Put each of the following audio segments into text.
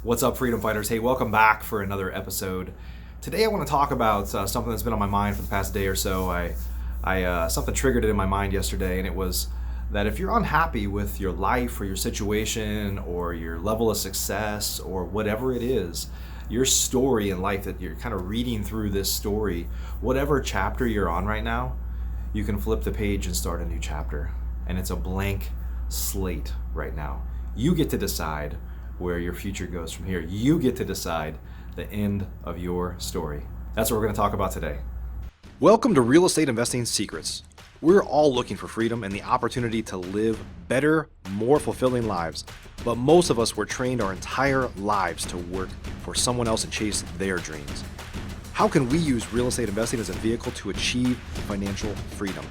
What's up, freedom fighters? Hey, welcome back for another episode. Today I want to talk about something that's been on my mind for the past day or so. Something triggered it in my mind yesterday, and it was that if you're unhappy with your life or your situation or your level of success or whatever it is, your story in life, that you're kind of reading through this story, whatever chapter you're on right now, you can flip the page and start a new chapter. And it's a blank slate right now. You get to decide where your future goes from here. You get to decide the end of your story. That's what we're going to talk about today. Welcome to Real Estate Investing Secrets. We're all looking for freedom and the opportunity to live better, more fulfilling lives. But most of us were trained our entire lives to work for someone else and chase their dreams. How can we use real estate investing as a vehicle to achieve financial freedom?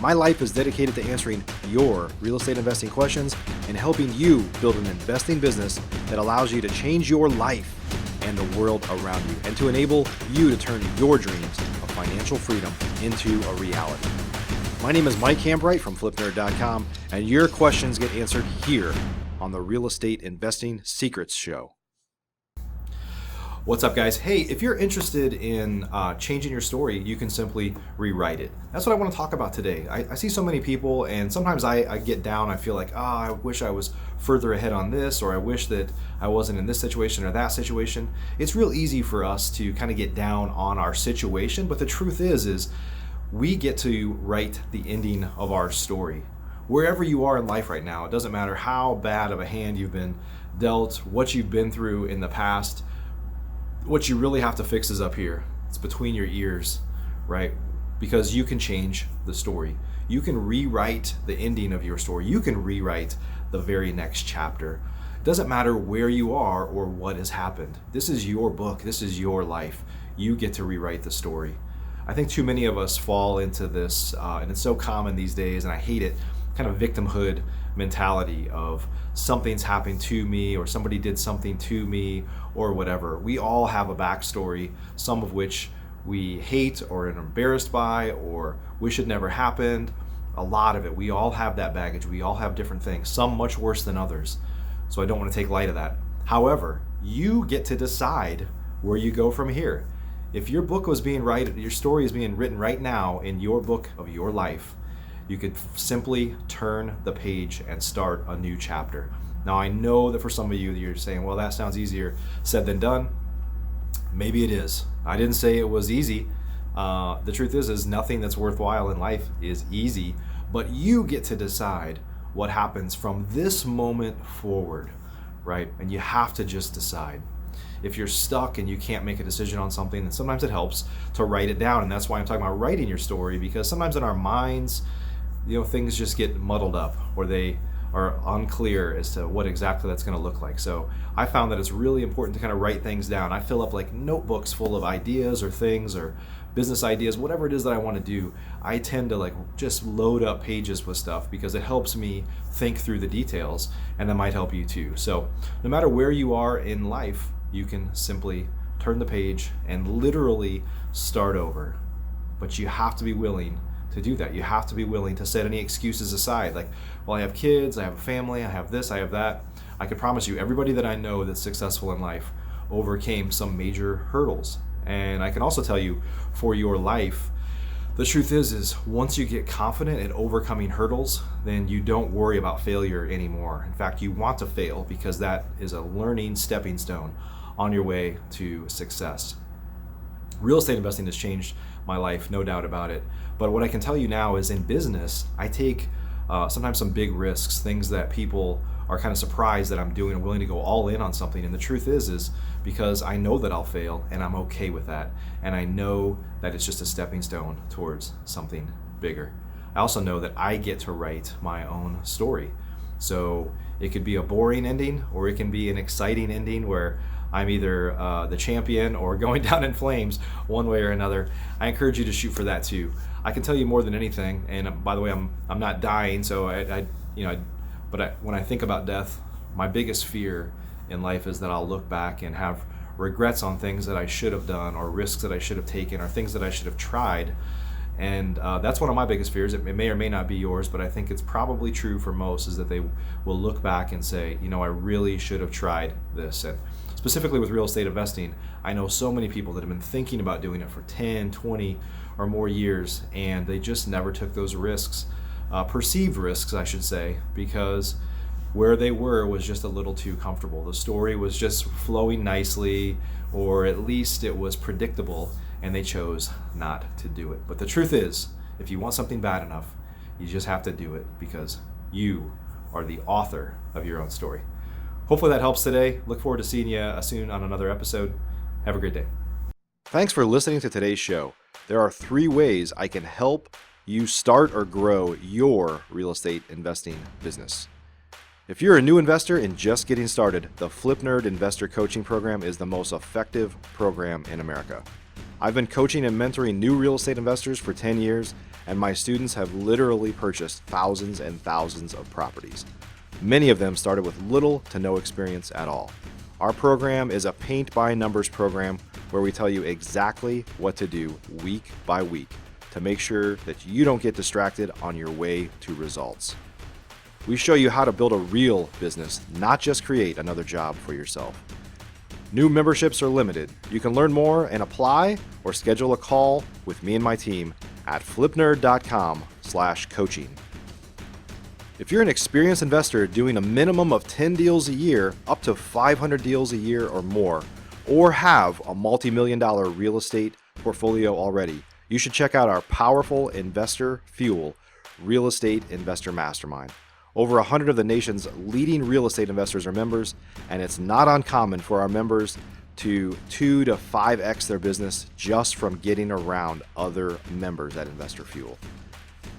My life is dedicated to answering your real estate investing questions and helping you build an investing business that allows you to change your life and the world around you, and to enable you to turn your dreams of financial freedom into a reality. My name is Mike Hambright from FlipNerd.com, and your questions get answered here on the Real Estate Investing Secrets Show. What's up, guys? Hey, if you're interested in changing your story, you can simply rewrite it. That's what I want to talk about today. I see so many people, and sometimes I get down. I feel like, I wish I was further ahead on this, or I wish that I wasn't in this situation or that situation. It's real easy for us to kind of get down on our situation, but the truth is we get to write the ending of our story. Wherever you are in life right now, it doesn't matter how bad of a hand you've been dealt, what you've been through in the past. What you really have to fix is up here. It's between your ears, right? Because you can change the story. You can rewrite the ending of your story. You can rewrite the very next chapter. It doesn't matter where you are or what has happened. This is your book. This is your life. You get to rewrite the story. I think too many of us fall into this, and it's so common these days, and I hate it, kind of victimhood mentality of something's happened to me, or somebody did something to me, or whatever. We all have a backstory, some of which we hate or are embarrassed by or wish it never happened. A lot of it. We all have that baggage. We all have different things, some much worse than others. So I don't want to take light of that. However, you get to decide where you go from here. If your book was being your story is being written right now in your book of your life, you could simply turn the page and start a new chapter. Now, I know that for some of you, you're saying, well, that sounds easier said than done. Maybe it is. I didn't say it was easy. The truth is nothing that's worthwhile in life is easy, but you get to decide what happens from this moment forward, right? And you have to just decide. If you're stuck and you can't make a decision on something, then sometimes it helps to write it down. And that's why I'm talking about writing your story, because sometimes in our minds, things just get muddled up, or they are unclear as to what exactly that's going to look like. So I found that it's really important to kind of write things down. I fill up like notebooks full of ideas or things or business ideas, whatever it is that I want to do. I tend to like just load up pages with stuff because it helps me think through the details, and that might help you too. So no matter where you are in life, you can simply turn the page and literally start over. But you have to be willing to do that. You have to be willing to set any excuses aside. Like, well, I have kids, I have a family, I have this, I have that. I can promise you, everybody that I know that's successful in life overcame some major hurdles. And I can also tell you, for your life, the truth is once you get confident at overcoming hurdles, then you don't worry about failure anymore. In fact, you want to fail because that is a learning stepping stone on your way to success. Real estate investing has changed my life, no doubt about it. But what I can tell you now is in business, I take sometimes some big risks, things that people are kind of surprised that I'm doing and willing to go all in on something. And the truth is because I know that I'll fail, and I'm okay with that. And I know that it's just a stepping stone towards something bigger. I also know that I get to write my own story. So it could be a boring ending, or it can be an exciting ending where I'm either the champion or going down in flames one way or another. I encourage you to shoot for that too. I can tell you more than anything, and by the way, I'm not dying, so when I think about death, my biggest fear in life is that I'll look back and have regrets on things that I should have done, or risks that I should have taken, or things that I should have tried, And that's one of my biggest fears. It may or may not be yours, but I think it's probably true for most, is that they will look back and say, I really should have tried this. And specifically with real estate investing, I know so many people that have been thinking about doing it for 10, 20 or more years, and they just never took those risks, perceived risks, I should say, because where they were was just a little too comfortable. The story was just flowing nicely, or at least it was predictable, and they chose not to do it. But the truth is, if you want something bad enough, you just have to do it, because you are the author of your own story. Hopefully that helps today. Look forward to seeing you soon on another episode. Have a great day. Thanks for listening to today's show. There are 3 ways I can help you start or grow your real estate investing business. If you're a new investor and just getting started, the Flip Nerd Investor Coaching Program is the most effective program in America. I've been coaching and mentoring new real estate investors for 10 years, and my students have literally purchased thousands and thousands of properties. Many of them started with little to no experience at all. Our program is a paint-by-numbers program where we tell you exactly what to do week by week to make sure that you don't get distracted on your way to results. We show you how to build a real business, not just create another job for yourself. New memberships are limited. You can learn more and apply or schedule a call with me and my team at flipnerd.com/coaching. If you're an experienced investor doing a minimum of 10 deals a year, up to 500 deals a year or more, or have a multi-million-dollar real estate portfolio already, you should check out our powerful Investor Fuel Real Estate Investor Mastermind. Over 100 of the nation's leading real estate investors are members, and it's not uncommon for our members to 2 to 5x their business just from getting around other members at Investor Fuel.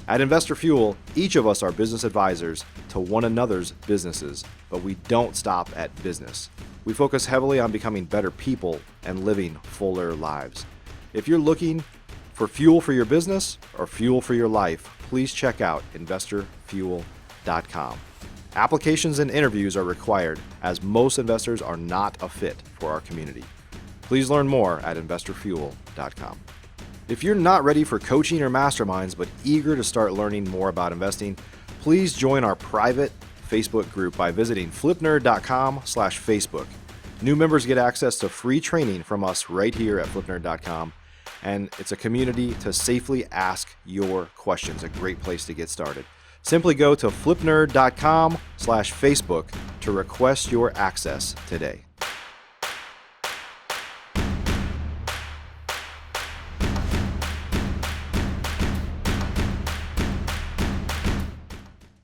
At Investor Fuel, each of us are business advisors to one another's businesses, but we don't stop at business. We focus heavily on becoming better people and living fuller lives. If you're looking for fuel for your business or fuel for your life, please check out investorfuel.com. Applications and interviews are required, as most investors are not a fit for our community. Please learn more at investorfuel.com. If you're not ready for coaching or masterminds but eager to start learning more about investing, please join our private Facebook group by visiting flipnerd.com/Facebook. New members get access to free training from us right here at flipnerd.com, and it's a community to safely ask your questions, a great place to get started. Simply go to flipnerd.com/Facebook to request your access today.